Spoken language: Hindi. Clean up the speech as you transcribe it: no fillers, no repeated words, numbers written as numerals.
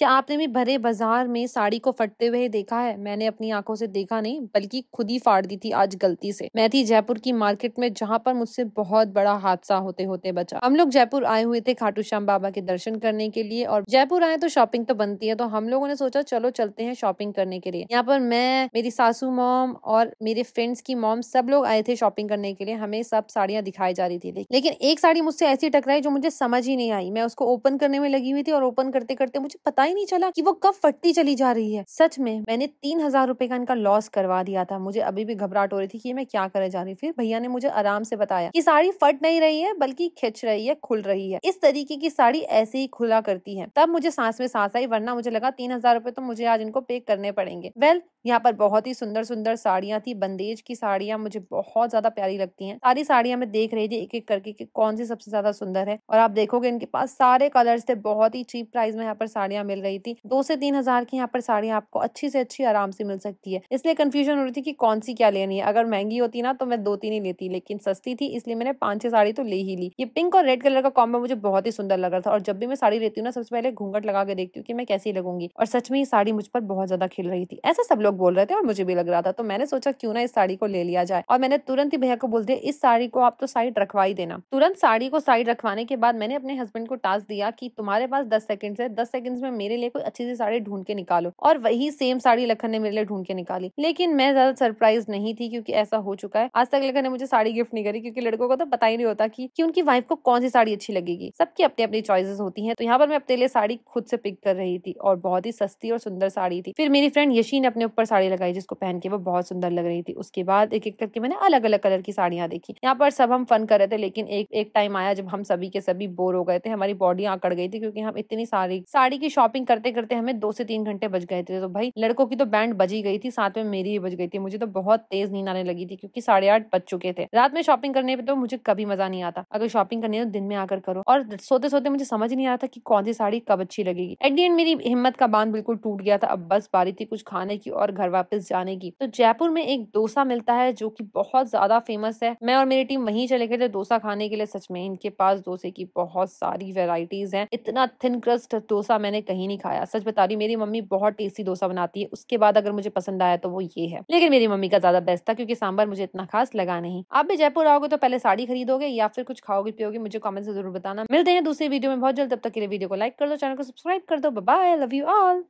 क्या आपने भी भरे बाजार में साड़ी को फटते हुए देखा है? मैंने अपनी आंखों से देखा नहीं बल्कि खुद ही फाड़ दी थी आज गलती से। मैं थी जयपुर की मार्केट में जहाँ पर मुझसे बहुत बड़ा हादसा होते होते बचा। हम लोग जयपुर आए हुए थे खाटू श्याम बाबा के दर्शन करने के लिए और जयपुर आए तो शॉपिंग तो बनती है, तो हम लोगों ने सोचा चलो चलते हैं शॉपिंग करने के लिए। यहाँ पर मैं, मेरी सासू मॉम और मेरे फ्रेंड्स की मॉम सब लोग आए थे शॉपिंग करने के लिए। हमें सब साड़ियाँ दिखाई जा रही थी, लेकिन एक साड़ी मुझसे ऐसी टकराई जो मुझे समझ ही नहीं आई। मैं उसको ओपन करने में लगी हुई थी और ओपन करते करते मुझे पता ही नहीं चला कि वो कब फटती चली जा रही है। सच में मैंने 3,000 रुपए का इनका लॉस करवा दिया था। मुझे अभी भी घबराहट हो रही थी कि मैं क्या करे जा रही। फिर भैया ने मुझे आराम से बताया कि साड़ी फट नहीं रही है बल्कि खिंच रही है, खुल रही है। इस तरीके की साड़ी ऐसे ही खुला करती है। तब मुझे सांस में सांस आई, वरना मुझे लगा 3,000 रुपए तो मुझे आज इनको पे करने पड़ेंगे। यहाँ पर बहुत ही सुंदर सुंदर साड़ियां थी। बंदेज की साड़ियां मुझे बहुत ज्यादा प्यारी लगती हैं। सारी साड़ियां मैं देख रही थी एक एक करके कि कौन सी सबसे ज्यादा सुंदर है, और आप देखोगे इनके पास सारे कलर्स थे। बहुत ही चीप प्राइस में यहाँ पर साड़ियां मिल रही थी। 2 से 3,000 की यहाँ पर साड़ियां आपको अच्छी से अच्छी आराम से मिल सकती है। इसलिए कंफ्यूजन हो रही थी कि कौन सी क्या लेनी है। अगर महंगी होती ना तो मैं 2-3 ही लेती, लेकिन सस्ती थी इसलिए मैंने 5-6 साड़ी तो ले ही ली। ये पिंक और रेड कलर का कॉम्बो मुझे बहुत ही सुंदर लग रहा था, और जब भी मैं साड़ी लेती हूँ ना सबसे पहले घूंघट लगा के देखती हूँ कि मैं कैसी लगूंगी, और सच में ये साड़ी मुझ पर बहुत ज्यादा खिल रही थी। ऐसा सब लोग बोल रहे थे और मुझे भी लग रहा था, तो मैंने सोचा क्यों ना इस साड़ी को ले लिया जाए। और मैंने तुरंत ही भैया को बोल दिया इस साड़ी को आप तो साइड रखवा ही देना। तुरंत साड़ी को साइड रखवाने के बाद मैंने अपने हस्बैंड को टास्क दिया कि तुम्हारे पास 10 सेकंड है, 10 सेकंड्स में मेरे लिए कोई अच्छी सी साड़ी ढूंढ के निकालो। और वही सेम साड़ी लखन ने मेरे लिए ढूंढ के निकाली। लेकिन मैं ज्यादा सरप्राइज नहीं थी क्योंकि ऐसा हो चुका है। आज तक लखन ने मुझे साड़ी गिफ्ट नहीं करी, क्योंकि लड़कों को तो पता ही नहीं होता कि उनकी वाइफ को कौन सी साड़ी अच्छी लगेगी। सबकी अपनी अपनी चॉइसेस होती हैं। तो यहाँ पर मैं अपने लिए साड़ी खुद से पिक कर रही थी, और बहुत ही सस्ती और सुंदर साड़ी थी। फिर मेरी फ्रेंड यशी ने अपने ऊपर साड़ी लगाई जिसको पहन के वो बहुत सुंदर लग रही थी। उसके बाद एक एक करके मैंने अलग अलग कलर की साड़ियां देखी। यहाँ पर सब हम फन कर रहे थे, लेकिन एक टाइम आया जब हम सभी के सभी बोर हो गए थे। हमारी बॉडी आकड़ गई थी क्योंकि हम इतनी सारी साड़ी की शॉपिंग करते करते हमें 2 से 3 घंटे बज गए थे। तो भाई लड़कों की तो बैंड बज ही गई थी, साथ में मेरी भी बज गई थी। मुझे तो बहुत तेज नींद आने लगी थी क्योंकि 8:30 बज चुके थे। रात में शॉपिंग करने पे तो मुझे कभी मजा नहीं आता। अगर शॉपिंग करनी है तो दिन में आकर करो। और सोते सोते मुझे समझ ही नहीं आ रहा था कि कौन सी साड़ी कब अच्छी लगेगी। एट दी एंड मेरी हिम्मत का बांध बिल्कुल टूट गया था। अब बस बारी थी कुछ खाने की और घर वापस जाने की। तो जयपुर में एक डोसा मिलता है जो कि बहुत ज्यादा फेमस है। मैं और मेरी टीम वहीं चले गए थे डोसा खाने के लिए। सच में इनके पास डोसे की बहुत सारी वेराइटीज हैं। इतना थिन क्रस्ट डोसा मैंने कहीं नहीं खाया। सच बता रही, मेरी मम्मी बहुत टेस्टी डोसा बनाती है। उसके बाद अगर मुझे पसंद आया तो वो ये है, लेकिन मेरी मम्मी का ज्यादा बेस्ट था क्योंकि सांभर मुझे इतना खास लगा नहीं। आप भी जयपुर आओगे तो पहले साड़ी खरीदोगे या फिर कुछ खाओगे पियोगे, मुझे कमेंट से जरूर बताना। मिलते हैं दूसरी वीडियो में बहुत जल्द। तब तक के लिए वीडियो को लाइक कर दो, चैनल को सब्सक्राइब कर दो। Bye bye, love you all.